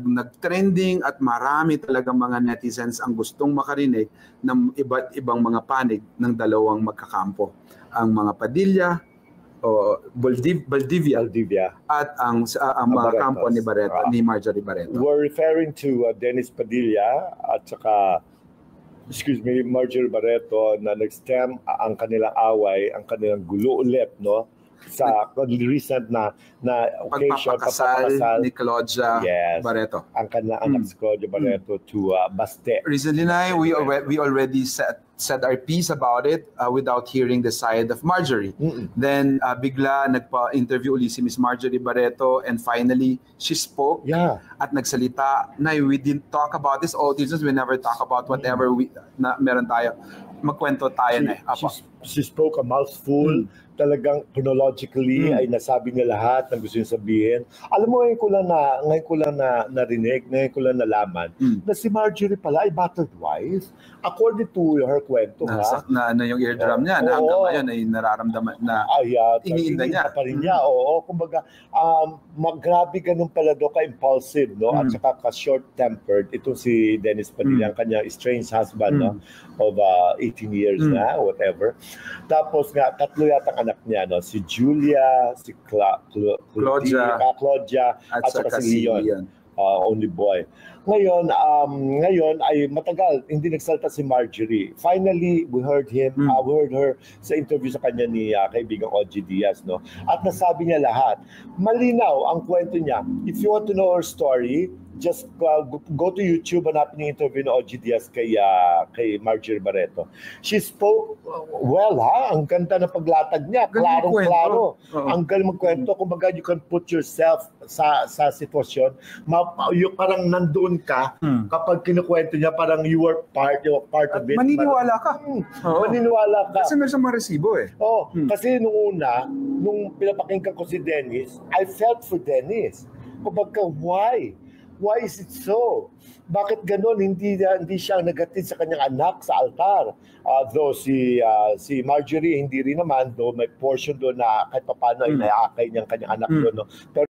nag-trending at marami talagang mga netizens ang gustong makarinig ng iba't ibang mga panig ng dalawang magkakampo. Ang mga Padilla, o Valdivia at ang mga kampo ni Barreto, ni Marjorie Barreto. We're referring to Dennis Padilla at saka Marjorie Barreto na nag-stem ang kanilang away, ang kanilang gulo ulit, no? Sa recent na occasion, pagpapakasal ni Claudia Barreto. Ang kanilang anak si Claudia Barreto to Baste. Recently, we already said our piece about it without hearing the side of Marjorie. Then bigla nagpa-interview ulit si Miss Marjorie Barreto, and finally she spoke at nagsalita na we didn't talk about this. All these we never talk about whatever na meron tayo. Magkwento tayo na. She spoke a mouthful. Talagang chronologically ay nasabi niya lahat ng gusto niya sabihin. Alam mo, ngayon ko lang narinig, ngayon ko lang nalaman na si Marjorie pala ay battered wife. According to her kwento, na yung eardrum niya, na hanggang ngayon ay nararamdaman na iniinda niya. Pa rin niya. Oo, kumbaga, grabe ganun pala do ka-impulsive, no? At saka ka-short-tempered. Itong si Dennis Padilla, ang kanya estranged husband, no? Of 18 years na, whatever. Tapos nga, tatlo yatang anak niya, no? Si Julia, si Claudia, at saka si Leon. Only boy. Ngayon ay matagal hindi nagsalta si Marjorie. Finally, we heard her sa interview sa kanya ni kaibigang OG Diaz, no? At nasabi niya lahat. Malinaw ang kwento niya. If you want to know her story, just go to YouTube, hanapin yung interview ng OG Diaz kay Marjorie Barreto. She spoke well, ang ganda ng paglatag niya, klarong-klaro. Ang galing magkwento, kumbaga you can put yourself sa sitwasyon, yung parang nandoon ka kapag kinukwento niya, parang you were part of it. Maniniwala ka. Maniniwala ka. Kasi meron siyang maresibo eh. Kasi nung pinapakinggan ko si Dennis, I felt for Dennis. Kumbaga, why? Why is it so? Bakit ganon? Hindi siya nagatid sa kanyang anak sa altar. Though si Marjorie, hindi rin naman, though may portion doon na kahit paano ay naiakay niyang kanyang anak doon. No? Pero